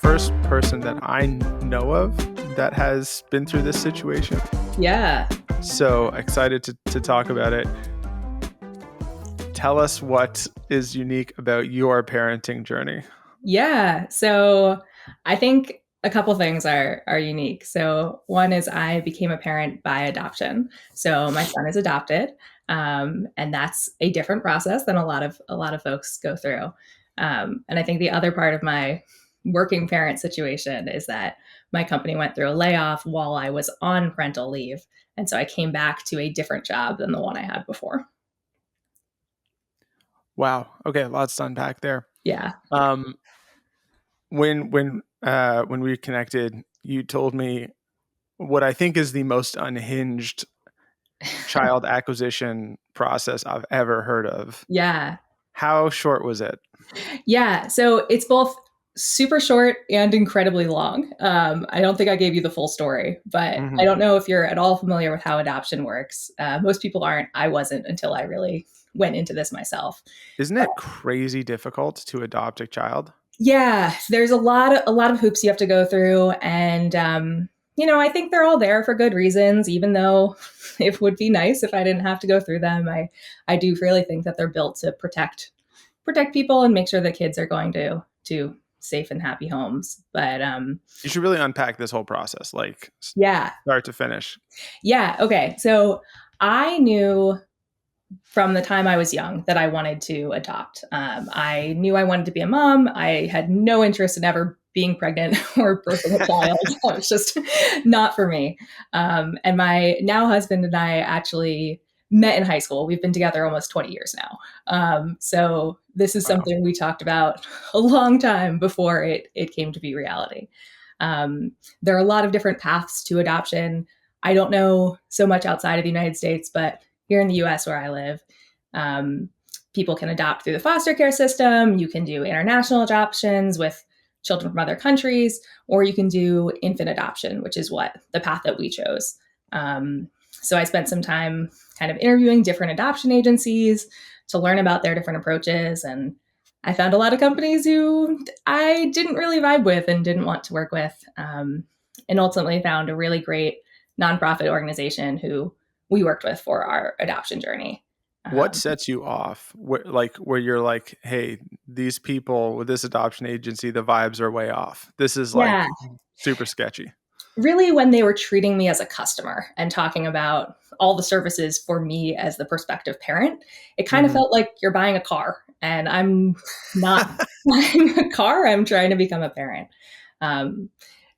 first person that I know of that has been through this situation. Yeah. So excited to talk about it. Tell us what is unique about your parenting journey. Yeah. So I think a couple things are unique. So one is I became a parent by adoption. So my son is adopted, and that's a different process than a lot of folks go through. And I think the other part of my working parent situation is that my company went through a layoff while I was on parental leave, and so I came back to a different job than the one I had before. Wow. Okay, lots to unpack there. Yeah. When we connected, you told me what I think is the most unhinged child acquisition process I've ever heard of. Yeah. How short was it? Yeah. So it's both super short and incredibly long. I don't think I gave you the full story, but I don't know if you're at all familiar with how adoption works. Most people aren't. I wasn't until I really went into this myself. Isn't it crazy difficult to adopt a child? Yeah, there's a lot of hoops you have to go through, and I think they're all there for good reasons. Even though it would be nice if I didn't have to go through them, I do really think that they're built to protect people and make sure that kids are going to safe and happy homes. But you should really unpack this whole process, like start to finish. Yeah. Okay. So I knew from the time I was young that I wanted to adopt. I knew I wanted to be a mom. I had no interest in ever being pregnant or birthing a child. That was just not for me. And my now husband and I actually met in high school. We've been together almost 20 years now. So this is something we talked about a long time before it came to be reality. There are a lot of different paths to adoption. I don't know so much outside of the United States, but here in the US where I live, people can adopt through the foster care system. You can do international adoptions with children from other countries, or you can do infant adoption, which is the path that we chose. So I spent some time kind of interviewing different adoption agencies to learn about their different approaches. And I found a lot of companies who I didn't really vibe with and didn't want to work with. And ultimately found a really great nonprofit organization who we worked with for our adoption journey. What sets you off? Where you're like, hey, these people with this adoption agency, the vibes are way off. This is like super sketchy. Really, when they were treating me as a customer and talking about all the services for me as the prospective parent, it kind of felt like you're buying a car, and I'm not buying a car. I'm trying to become a parent.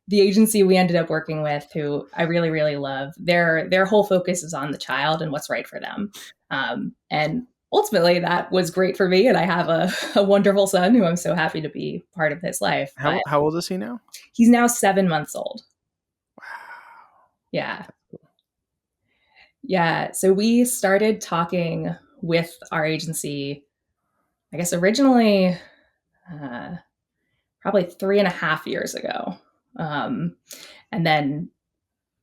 The agency we ended up working with, who I really, really love, their whole focus is on the child and what's right for them. And ultimately, that was great for me. And I have a wonderful son who I'm so happy to be part of his life. How old is he now? He's now 7 months old. Wow. Yeah. Yeah. So we started talking with our agency, I guess originally, probably 3.5 years ago. And then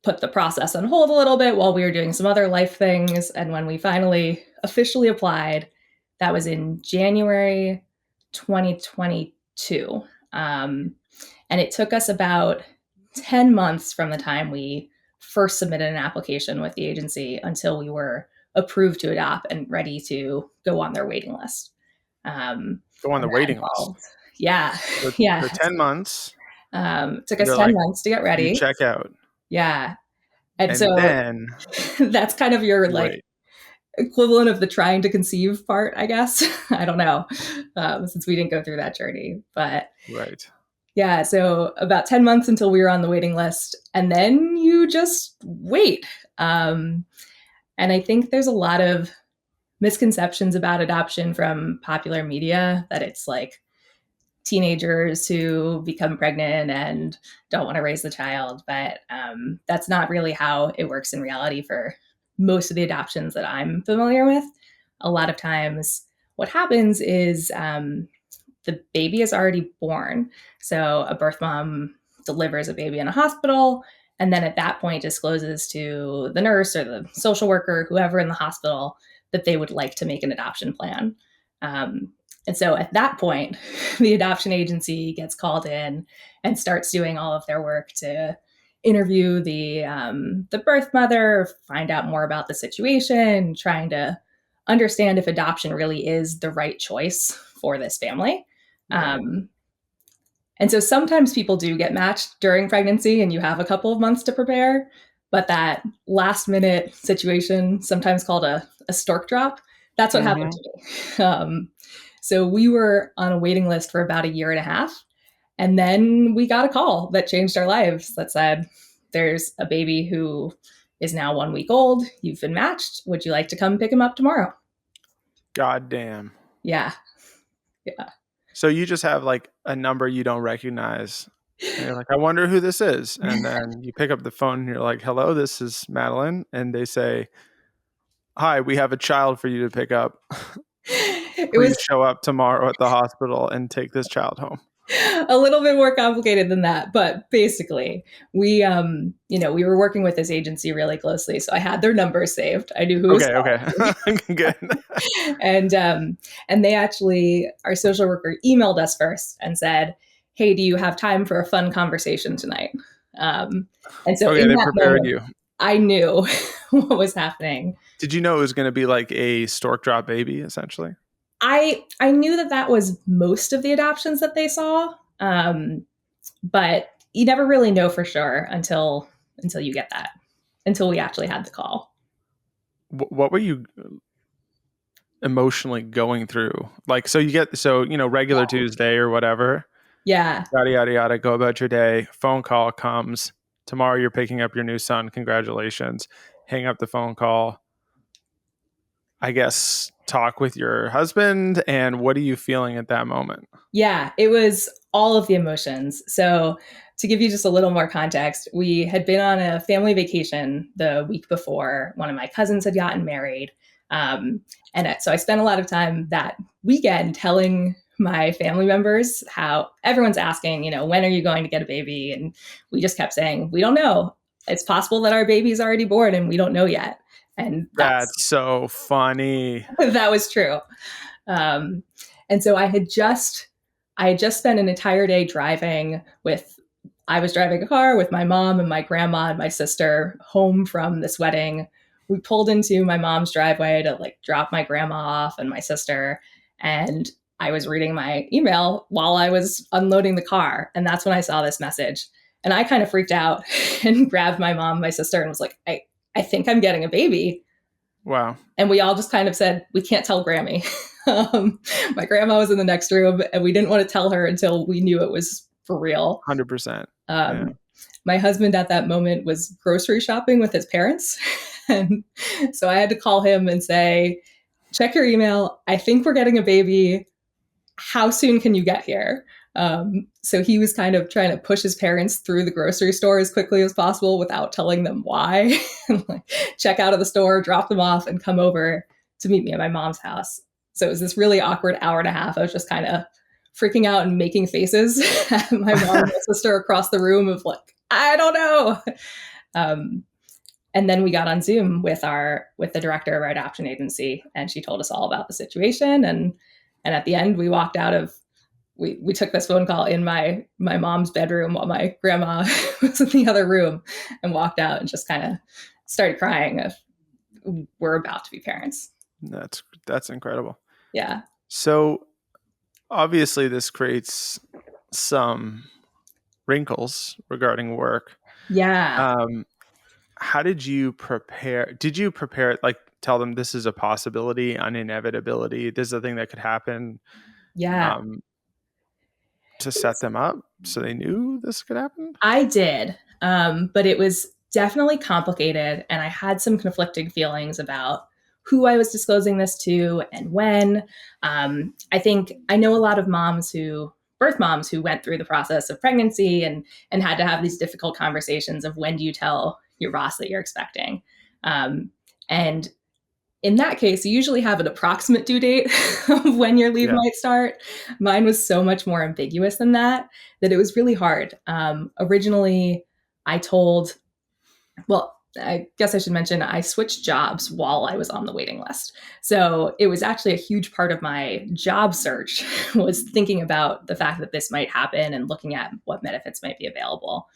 put the process on hold a little bit while we were doing some other life things. And when we finally officially applied, that was in January 2022. And it took us about 10 months from the time we first submitted an application with the agency until we were approved to adopt and ready to go on their waiting list. Go on the waiting list? Yeah. For 10 months. Took us 10 months to get ready. You check out. Yeah. And so then that's kind of your equivalent of the trying to conceive part, I guess. I don't know, since we didn't go through that journey. But right. Yeah. So about 10 months until we were on the waiting list. And then you just wait. And I think there's a lot of misconceptions about adoption from popular media that it's like teenagers who become pregnant and don't want to raise the child. But that's not really how it works in reality for most of the adoptions that I'm familiar with. A lot of times what happens is the baby is already born. So a birth mom delivers a baby in a hospital, and then at that point discloses to the nurse or the social worker, whoever in the hospital, that they would like to make an adoption plan. And so at that point, the adoption agency gets called in and starts doing all of their work to interview the birth mother, find out more about the situation, trying to understand if adoption really is the right choice for this family. Right. And so sometimes people do get matched during pregnancy and you have a couple of months to prepare, but that last minute situation, sometimes called a stork drop, that's what happened Mhm. to me. So we were on a waiting list for about a year and a half. And then we got a call that changed our lives that said, there's a baby who is now 1 week old. You've been matched. Would you like to come pick him up tomorrow? God damn. Yeah. Yeah. So you just have, like, a number you don't recognize, and you're like, "I wonder who this is," and then you pick up the phone and you're like, "Hello, this is Madeline," and they say, "Hi, we have a child for you to pick up. It Please was show up tomorrow at the hospital and take this child home." a little bit more complicated than that, but basically, we were working with this agency really closely, so I had their numbers saved. I knew who was Okay, okay. Good. and and they actually, our social worker emailed us first and said, "Hey, do you have time for a fun conversation tonight?" Um, and so Okay, in they that prepared moment, you. I knew what was happening. Did you know it was gonna be like a stork drop baby, essentially? I knew that that was most of the adoptions that they saw, but you never really know for sure until you get that, until we actually had the call. What were you emotionally going through? Like, so you get regular Tuesday or whatever, Yeah. yada yada yada, go about your day, phone call comes, tomorrow you're picking up your new son, congratulations. Hang up the phone call. I guess talk with your husband, and what are you feeling at that moment? Yeah, it was all of the emotions. So, to give you just a little more context, we had been on a family vacation the week before. One of my cousins had gotten married. Um, so I spent a lot of time that weekend telling my family members how everyone's asking, when are you going to get a baby? And we just kept saying, we don't know. It's possible that our baby's already born and we don't know yet. And That's so funny. that was true. Um, and so I had just spent an entire day driving with, I was driving a car with my mom and my grandma and my sister home from this wedding. We pulled into my mom's driveway to like drop my grandma off and my sister. And I was reading my email while I was unloading the car. And that's when I saw this message. And I kind of freaked out and grabbed my mom, my sister, and was like, I think I'm getting a baby. Wow. And we all just kind of said, we can't tell Grammy. My grandma was in the next room, and we didn't want to tell her until we knew it was for real. 100%. Yeah. Um, my husband at that moment was grocery shopping with his parents. And so I had to call him and say, check your email. I think we're getting a baby. How soon can you get here? So he was kind of trying to push his parents through the grocery store as quickly as possible without telling them why. Like, check out of the store, drop them off, and come over to meet me at my mom's house. So it was this really awkward hour and a half. I was just kind of freaking out and making faces at my mom and my sister across the room of like, I don't know. Um, and then we got on Zoom with the director of our adoption agency, and she told us all about the situation. And at the end, we walked out of we took this phone call in my mom's bedroom while my grandma was in the other room, and walked out and just kind of started crying of, we're about to be parents. That's incredible. Yeah. So obviously this creates some wrinkles regarding work. Yeah. How did you prepare? Did you prepare, like, tell them this is a possibility, an inevitability, this is a thing that could happen, Yeah. um, to set them up so they knew this could happen? I did. But it was definitely complicated. And I had some conflicting feelings about who I was disclosing this to and when. I think I know a lot of birth moms who went through the process of pregnancy and had to have these difficult conversations of when do you tell your boss that you're expecting. And in that case, you usually have an approximate due date of when your leave Yeah. might start. Mine was so much more ambiguous than that it was really hard. Originally, I told, well, I guess I should mention I switched jobs while I was on the waiting list. So it was actually a huge part of my job search was thinking about the fact that this might happen and looking at what benefits might be available.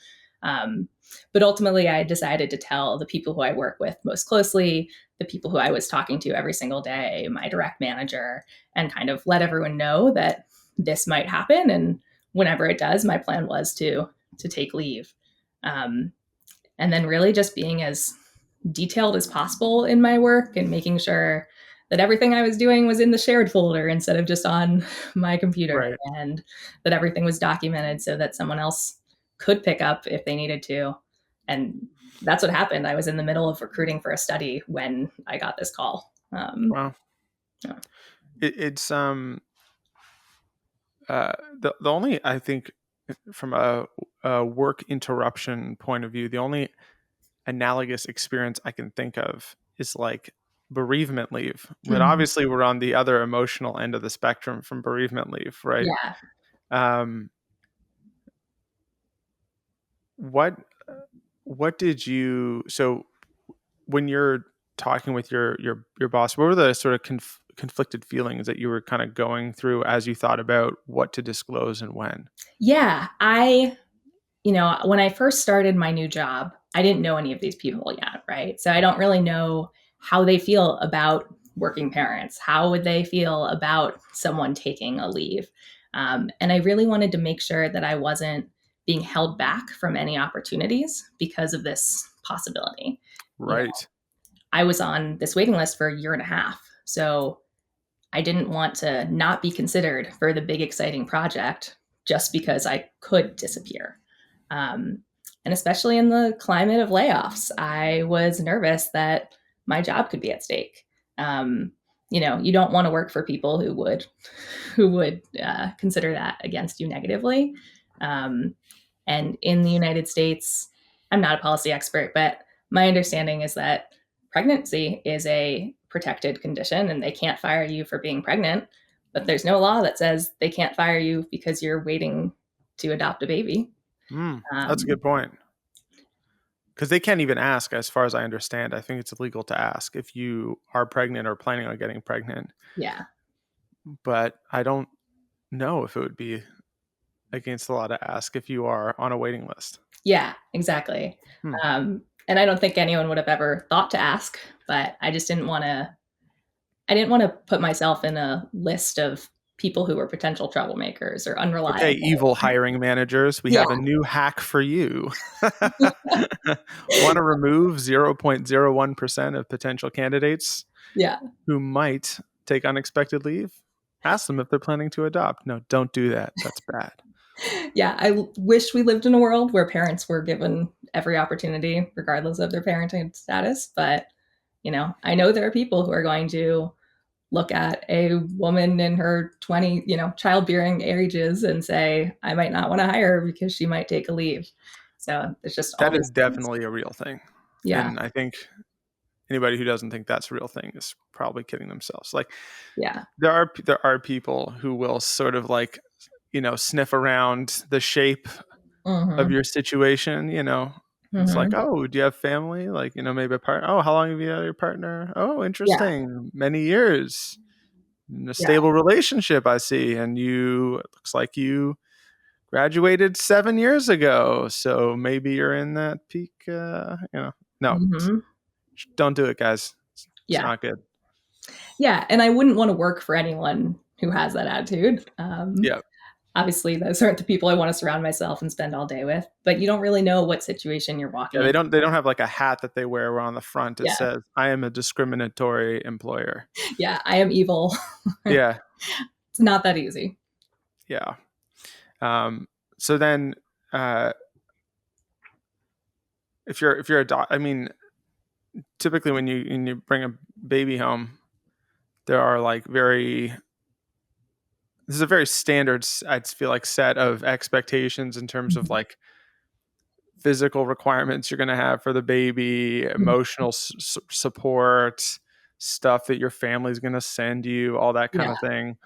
Um, but ultimately, I decided to tell the people who I work with most closely, the people who I was talking to every single day, my direct manager, and kind of let everyone know that this might happen. And whenever it does, my plan was to take leave. Um, and then really just being as detailed as possible in my work and making sure that everything I was doing was in the shared folder instead of just on my computer, Right. and that everything was documented so that someone else could pick up if they needed to. And that's what happened. I was in the middle of recruiting for a study when I got this call. Wow. Yeah. It's the only, I think, from a work interruption point of view, the only analogous experience I can think of is like bereavement leave. But Mhm. obviously, we're on the other emotional end of the spectrum from bereavement leave, right? Yeah. Um, what what did you so when you're talking with your boss? What were the sort of conflicted feelings that you were kind of going through as you thought about what to disclose and when? Yeah. When I first started my new job, I didn't know any of these people yet, right? So I don't really know how they feel about working parents. How would they feel about someone taking a leave? And I really wanted to make sure that I wasn't being held back from any opportunities because of this possibility. You know, Right. I was on this waiting list for a year and a half. So I didn't want to not be considered for the big, exciting project just because I could disappear. Um, and especially in the climate of layoffs, I was nervous that my job could be at stake. Um, you don't want to work for people who would consider that against you negatively. Um, and in the United States, I'm not a policy expert, but my understanding is that pregnancy is a protected condition and they can't fire you for being pregnant. But there's no law that says they can't fire you because you're waiting to adopt a baby. That's a Um, good point. Because they can't even ask, as far as I understand. I think it's illegal to ask if you are pregnant or planning on getting pregnant. yeah, But I don't know if it would be against the law to ask if you are on a waiting list. yeah, exactly. Hmm. And I don't think anyone would have ever thought to ask, but I just didn't want to. I didn't want to put myself in a list of people who were potential troublemakers or Okay, unreliable. evil hiring managers, we Yeah, have a new hack for you. Want to remove 0.01% of potential candidates yeah, who might take unexpected leave? Ask them if they're planning to adopt. No, don't do that. That's bad. yeah. I wish we lived in a world where parents were given every opportunity, regardless of their parenting status. But I know there are people who are going to look at a woman in her 20, childbearing ages and say, I might not want to hire her because she might take a leave. So there's just all That these is things. definitely a real thing. Yeah. And I think anybody who doesn't think that's a real thing is probably kidding themselves. Like Yeah. there are people who will sort of like, sniff around the shape of Hmm. your situation, It's like, Hmm. oh, do you have family? Like, maybe a partner. Oh, how long have you had your partner? Oh, Yeah. interesting. Many years. In a Yeah. stable relationship, I see. And it looks like you graduated 7 years ago. So maybe you're in that peak, No, Hmm. don't do it, guys. It's Yeah. not good. Yeah. And I wouldn't want to work for anyone who has that attitude. Yeah. Obviously, those aren't the people I want to surround myself and spend all day with, but you don't really know what situation you're Yeah, walking they into. don't have like a hat that they wear where on the front it Yeah. says, I am a discriminatory employer. Yeah. I am evil. Yeah. It's not that easy. Yeah. So then uh if you're a doc, I mean, typically when you bring a baby home, there are like this is a very standard, I feel like, set of expectations in terms of like physical requirements you're going to have for the baby, Mhm. emotional support, stuff that your family's going to send you, all that kind Yeah. of thing.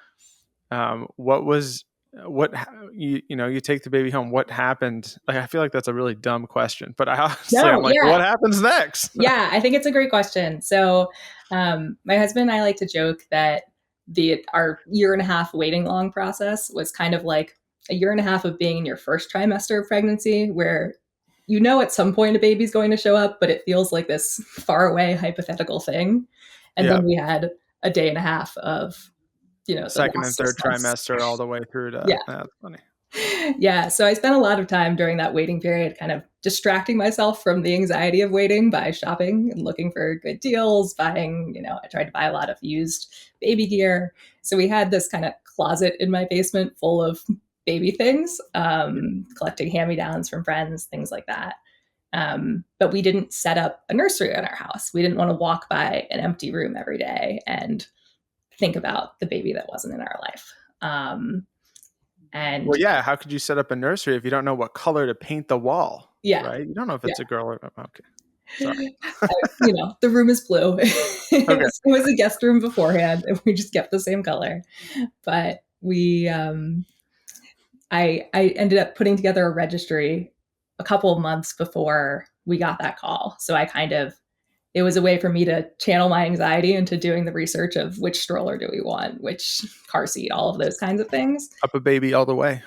What was you take the baby home, what happened? Like, I feel like that's a really dumb question, but I honestly, No, I'm like, yeah. what happens next? Yeah, I think it's a great question. So, my husband and I like to joke that our year and a half waiting long process was kind of like a year and a half of being in your first trimester of pregnancy, where at some point a baby's going to show up, but it feels like this far away hypothetical thing. And Yeah. then we had a day and a half of the Second and last six third months. trimester all the way through to Yeah. that's funny. Yeah. So I spent a lot of time during that waiting period kind of distracting myself from the anxiety of waiting by shopping and looking for good deals, buying, I tried to buy a lot of used baby gear. So we had this kind of closet in my basement full of baby things, collecting hand me downs from friends, things like that. But we didn't set up a nursery in our house. We didn't want to walk by an empty room every day and think about the baby that wasn't in our life. And Well, yeah. How could you set up a nursery if you don't know what color to paint the wall? yeah, Right. You don't know if yeah. it's a girl or okay. Sorry. The room is blue. it, Okay. was, it was a guest room beforehand, and we just kept the same color. But I ended up putting together a registry a couple of months before we got that call. So it was a way for me to channel my anxiety into doing the research of which stroller do we want, which car seat, all of those kinds of things. Up a baby all the way.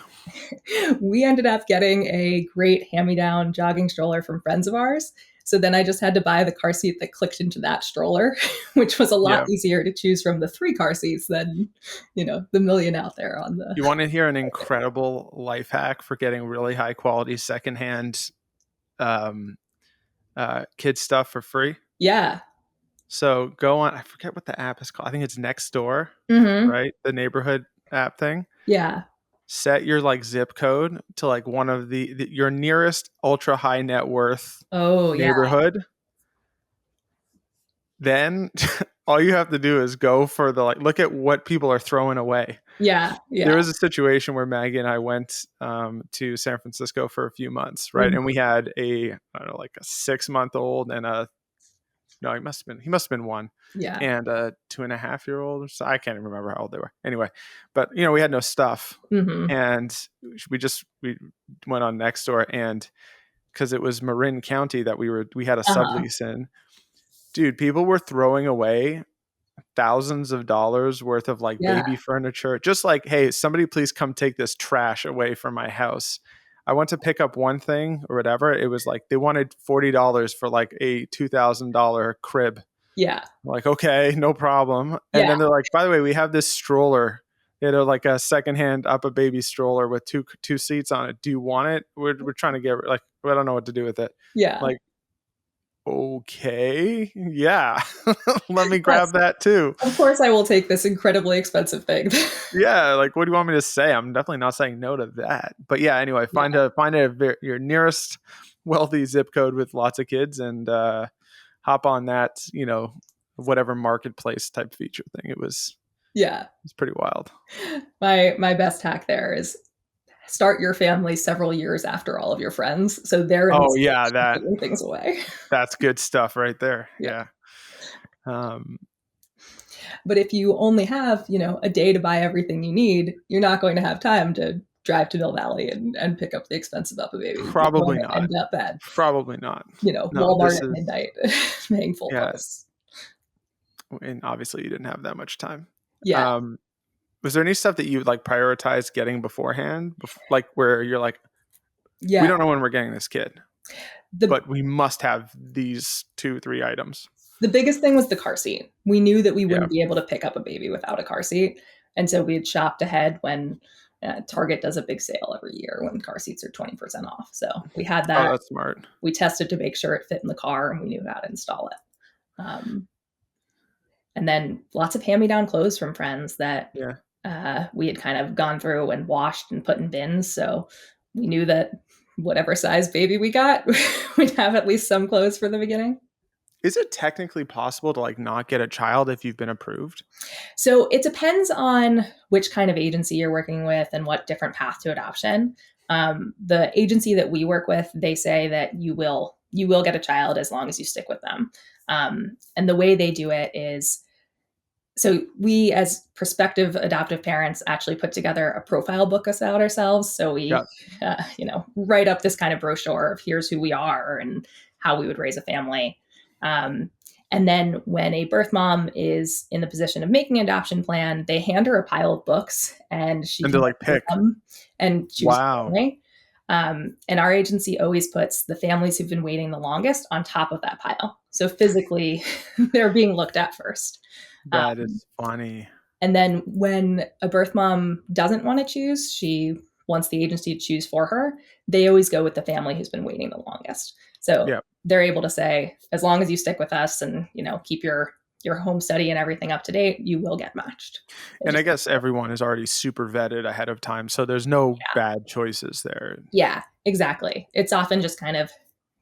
We ended up getting a great hand-me-down jogging stroller from friends of ours. So then I just had to buy the car seat that clicked into that stroller, which was a lot easier to choose from the 3 car seats than, the million out there on the. You want to hear an incredible life hack for getting really high quality secondhand kid stuff for free? Yeah. So go on. I forget what the app is called. I think it's Nextdoor, right? The neighborhood app thing. Yeah. Set your zip code to one of your nearest ultra high net worth neighborhood. Yeah. Then all you have to do is go for look at what people are throwing away. Yeah. There was a situation where Maggie and I went to San Francisco for a few months, right? And we had a 6-month-old and he must have been 1. Yeah. And a 2.5-year-old or so. I can't even remember how old they were. Anyway, but we had no stuff. And we went on Nextdoor, and because it was Marin County that we had a sublease in. Dude, people were throwing away thousands of dollars worth of baby furniture. Just hey, somebody please come take this trash away from my house. I went to pick up one thing or whatever. It was they wanted $40 for a $2,000 crib. Yeah. I'm okay, no problem. And then they're by the way, we have this stroller. They had a secondhand up a baby stroller with two seats on it. Do you want it? We're trying to get I don't know what to do with it. Yeah. Okay, yeah. Let me grab that too. Of course I will take this incredibly expensive thing. Yeah, what do you want me to say? I'm definitely not saying no to that. But yeah, anyway, find your nearest wealthy zip code with lots of kids and hop on that, whatever marketplace type feature thing. It's pretty wild. My best hack there is start your family several years after all of your friends. So they're giving things away. That's good stuff right there. Yeah. But if you only have, a day to buy everything you need, you're not going to have time to drive to Mill Valley and pick up the expensive up a baby. Probably not. End up at probably not. Walmart at midnight paying full price. And obviously you didn't have that much time. Yeah. Was there any stuff that you prioritize getting beforehand? Where you're we don't know when we're getting this kid, but we must have these 2-3 items. The biggest thing was the car seat. We knew that we wouldn't be able to pick up a baby without a car seat. And so we had shopped ahead when Target does a big sale every year when car seats are 20% off. So we had that. Oh, that's smart. We tested to make sure it fit in the car, and we knew how to install it. And then lots of hand-me-down clothes from friends that we had kind of gone through and washed and put in bins. So we knew that whatever size baby we got, we'd have at least some clothes for the beginning. Is it technically possible to not get a child if you've been approved? So it depends on which kind of agency you're working with and what different path to adoption. The agency that we work with, they say that you will get a child as long as you stick with them. And the way they do it is So we, as prospective adoptive parents, actually put together a profile book about ourselves. So Yeah. we, write up this kind of brochure of here's who we are and how we would raise a family. Um, and then when a birth mom is in the position of making an adoption plan, they hand her a pile of books and she And to can like go through pick. them and choose a Wow. family. And our agency always puts the families who've been waiting the longest on top of that pile. So physically, they're being looked at first. That Um, is funny. and then when a birth mom doesn't want to choose, she wants the agency to choose for her. They always go with the family who's been waiting the longest. So Yeah. they're able to say, as long as you stick with us and keep your home study and everything up to date, you will get matched. It And I just guess everyone is already super vetted ahead of time. So there's no bad choices there. Yeah, exactly. It's often just kind of,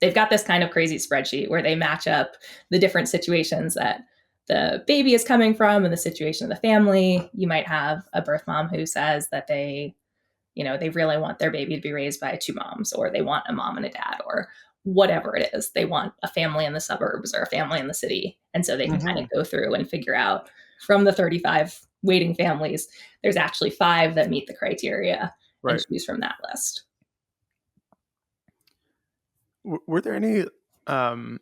they've got this kind of crazy spreadsheet where they match up the different situations that the baby is coming from and the situation of the family. You might have a birth mom who says that they really want their baby to be raised by two moms, or they want a mom and a dad, or whatever it is. They want a family in the suburbs or a family in the city. And so they can kind Hmm. of go through and figure out from the 35 waiting families, there's actually 5 that meet the criteria and Right. choose from that list. Were there any um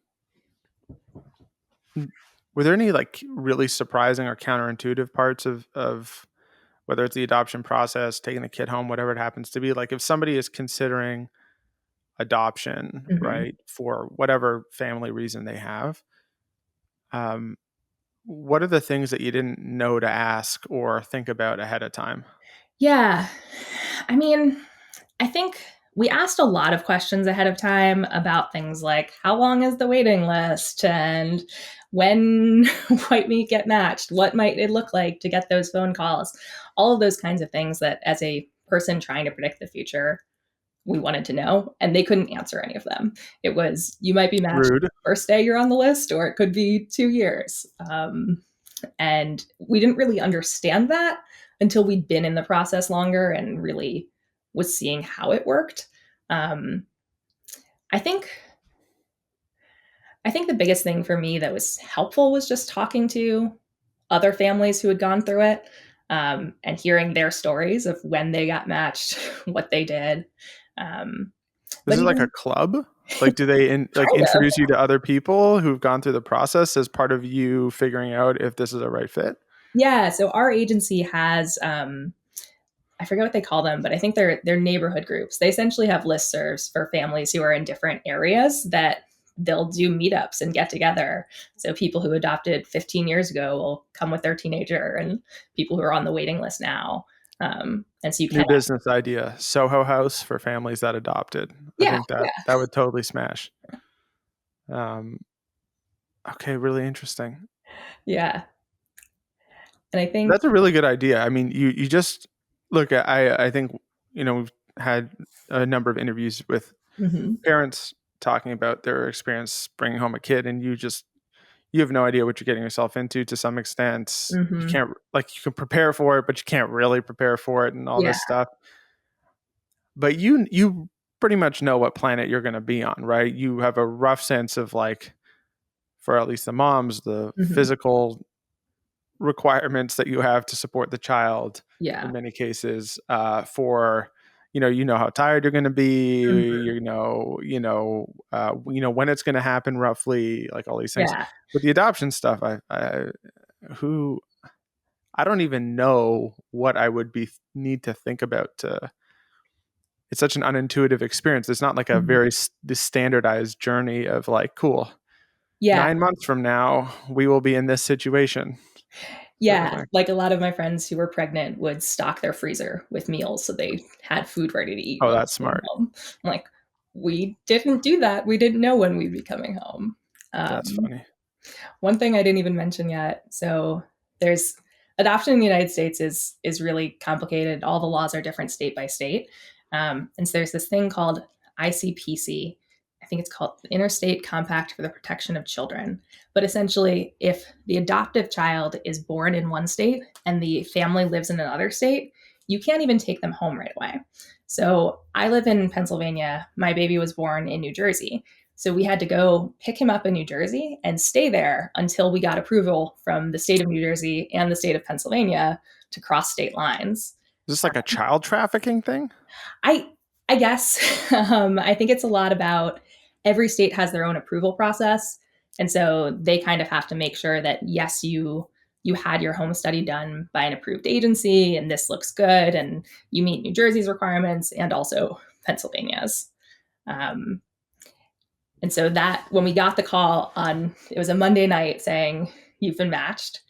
were there any like really surprising or counterintuitive parts of whether it's the adoption process, taking the kid home, whatever it happens to be? Like if somebody is considering adoption, Mm-hmm. right, for whatever family reason they have, um, what are the things that you didn't know to ask or think about ahead of time? Yeah. I mean, I think we asked a lot of questions ahead of time about things like how long is the waiting list and when might we get matched? What might it look like to get those phone calls? All of those kinds of things that, as a person trying to predict the future, we wanted to know, and they couldn't answer any of them. It was, you might be matched Rude. first day you're on the list, or it could be 2 years. And we didn't really understand that until we'd been in the process longer and really was seeing how it worked. Um, I think I think the biggest thing for me that was helpful was just talking to other families who had gone through it, and hearing their stories of when they got matched, what they did. Um, This but is like a even club. Like, do they like kind of, introduce you to other people who've gone through the process as part of you figuring out if this is a right fit? yeah. So our agency has, I forget what they call them, but I think they're neighborhood groups. They essentially have listservs for families who are in different areas that they'll do meetups and get together. So people who adopted 15 years ago will come with their teenager, and people who are on the waiting list now. And so you New kind of, business idea: Soho House for families that adopted. I yeah, think that yeah, that would totally smash. Um, okay, really interesting. yeah. And I think, That's a really good idea. I mean, you just look at I think we've had a number of interviews with mhm, parents talking about their experience bringing home a kid, and you have no idea what you're getting yourself into to some extent. You mhm, can't like you can prepare for it, but you can't really prepare for it and all yeah, this stuff. But you pretty much know what planet you're going to be on, right? You have a rough sense of like for at least the moms, the mhm, physical requirements that you have to support the child in yeah, many cases for how tired you're going to be, mhm, when it's going to happen roughly, like all these things. yeah, With the adoption stuff, who I don't even know what I would be need to think about to it's such an unintuitive experience. It's not like a mhm, very this standardized journey of like, cool, yeah. 9 months from now we will be in this situation sort of Yeah, thing. like a lot of my friends who were pregnant would stock their freezer with meals so they had food ready to eat Oh, when that's they came smart. home. I'm like, we didn't do that. We didn't know when we'd be coming home. That's Um, funny. One thing I didn't even mention yet. So there's adoption in the United States is really complicated. All the laws are different state by state, and so there's this thing called ICPC. I think it's called the Interstate Compact for the Protection of Children. But essentially, if the adoptive child is born in one state and the family lives in another state, you can't even take them home right away. So I live in Pennsylvania. My baby was born in New Jersey. So we had to go pick him up in New Jersey and stay there until we got approval from the state of New Jersey and the state of Pennsylvania to cross state lines. Is this like a child trafficking thing? I I guess I think it's a lot about every state has their own approval process, and so they kind of have to make sure that yes, you had your home study done by an approved agency, and this looks good, and you meet New Jersey's requirements and also Pennsylvania's. Um, and so that when we got the call on, it was a Monday night saying you've been matched,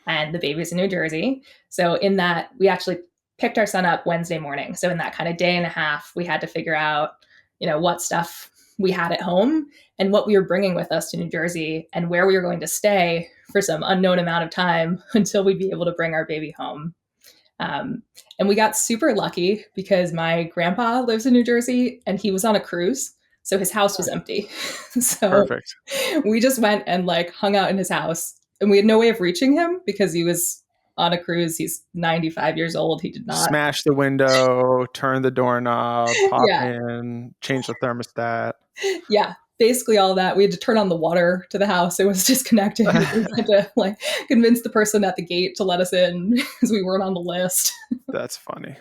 and the baby's in New Jersey. So in that, we actually picked our son up Wednesday morning. So in that kind of day and a half, we had to figure out, what stuff we had at home and what we were bringing with us to New Jersey and where we were going to stay for some unknown amount of time until we'd be able to bring our baby home. Um, and we got super lucky because my grandpa lives in New Jersey and he was on a cruise. So his house was empty. So Perfect. we just went and like hung out in his house and we had no way of reaching him because he was on a cruise. He's 95 years old. He did not. Smash the window, turn the doorknob, pop Yeah. in, change the thermostat. Yeah. Basically all that. We had to turn on the water to the house. It was disconnected. We had to like convince the person at the gate to let us in because we weren't on the list. That's funny.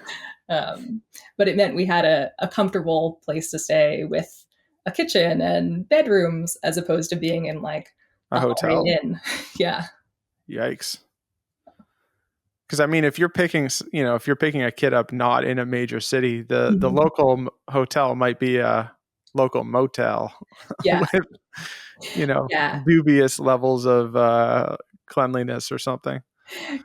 But it meant we had a comfortable place to stay with a kitchen and bedrooms as opposed to being in like A hotel. Inn. Yeah. Yikes. Because I mean, if you're picking a kid up not in a major city, the local hotel might be a local motel Yeah. with dubious levels of cleanliness or something.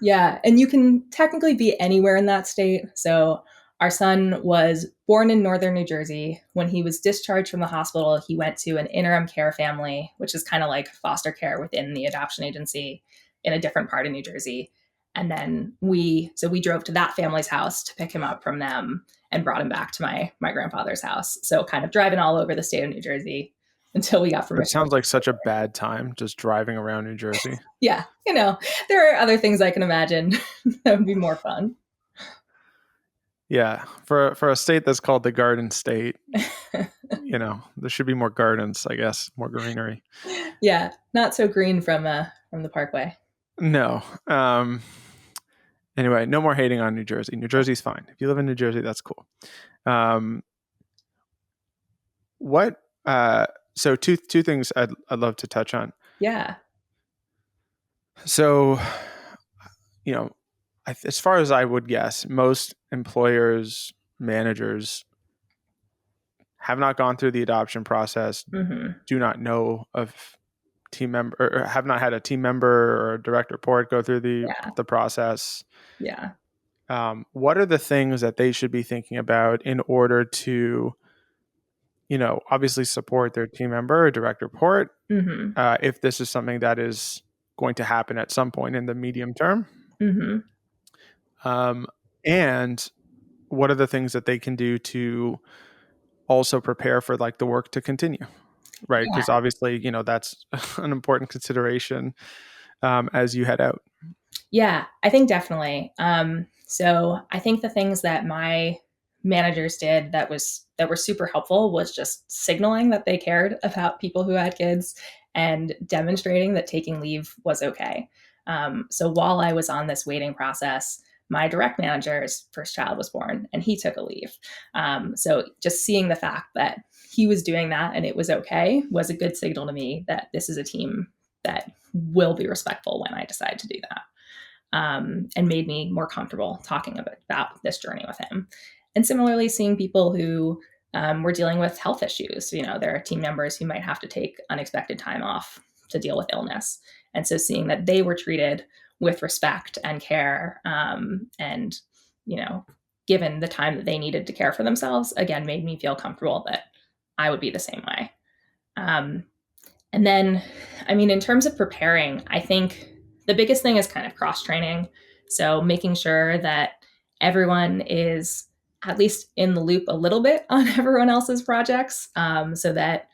Yeah, and you can technically be anywhere in that state. So our son was born in northern New Jersey. When he was discharged from the hospital, he went to an interim care family, which is kind of like foster care within the adoption agency in a different part of New Jersey. And then we drove to that family's house to pick him up from them and brought him back to my grandfather's house. So kind of driving all over the state of New Jersey until we got permission. It sounds like such a bad time just driving around New Jersey. Yeah, there are other things I can imagine that would be more fun. Yeah, for a state that's called the Garden State, there should be more gardens, I guess, more greenery. Yeah, not so green from the Parkway. No. Anyway, no more hating on New Jersey. New Jersey's fine. If you live in New Jersey, that's cool. So two things I'd love to touch on. Yeah. So, as far as I would guess, most employers, managers have not gone through the adoption process, do not know of team member, or have not had a team member or a direct report go through the process. Yeah. What are the things that they should be thinking about in order to, obviously support their team member or direct report if this is something that is going to happen at some point in the medium term? And what are the things that they can do to also prepare for like the work to continue? Right. Because obviously, that's an important consideration as you head out. Yeah, I think definitely. So I think the things that my managers did that were super helpful was just signaling that they cared about people who had kids and demonstrating that taking leave was okay. So while I was on this waiting process, my direct manager's first child was born and he took a leave. So just seeing the fact that he was doing that and it was okay was a good signal to me that this is a team that will be respectful when I decide to do that. And made me more comfortable talking about this journey with him. And similarly, seeing people who were dealing with health issues. There are team members who might have to take unexpected time off to deal with illness. And so seeing that they were treated with respect and care and, given the time that they needed to care for themselves, again, made me feel comfortable that I would be the same way. And then, in terms of preparing, I think the biggest thing is kind of cross-training. So making sure that everyone is at least in the loop a little bit on everyone else's projects so that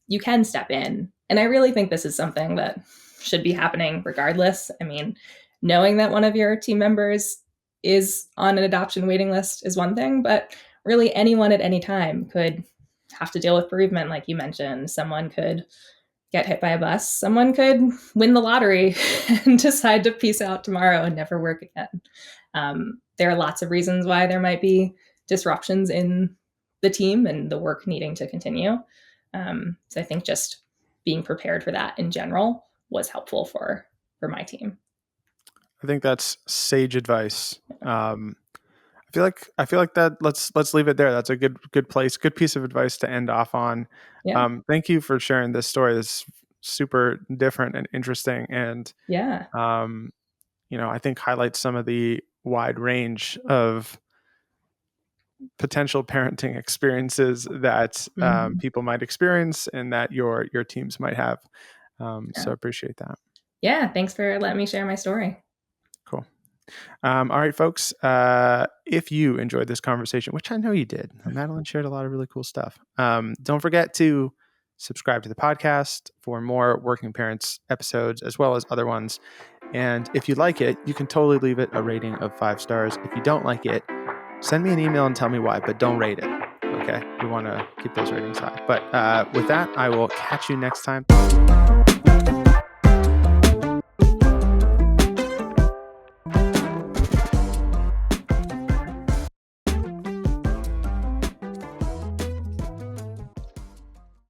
you can step in. And I really think this is something that should be happening regardless. Knowing that one of your team members is on an adoption waiting list is one thing, but really anyone at any time could have to deal with bereavement, like you mentioned. Someone could get hit by a bus. Someone could win the lottery and decide to peace out tomorrow and never work again. There are lots of reasons why there might be disruptions in the team and the work needing to continue. So I think just being prepared for that in general was helpful for my team. I think that's sage advice. I feel like that. Let's leave it there. That's a good place, good piece of advice to end off on. Yeah. Thank you for sharing this story. This is super different and interesting, and Yeah. I think highlights some of the wide range of potential parenting experiences that people might experience and that your teams might have. So appreciate that. Yeah. Thanks for letting me share my story. Cool. All right, folks. If you enjoyed this conversation, which I know you did, Madeline shared a lot of really cool stuff. Don't forget to subscribe to the podcast for more Working Parents episodes, as well as other ones. And if you like it, you can totally leave it a rating of 5 stars. If you don't like it, send me an email and tell me why, but don't rate it. Okay? We want to keep those ratings high. But with that, I will catch you next time.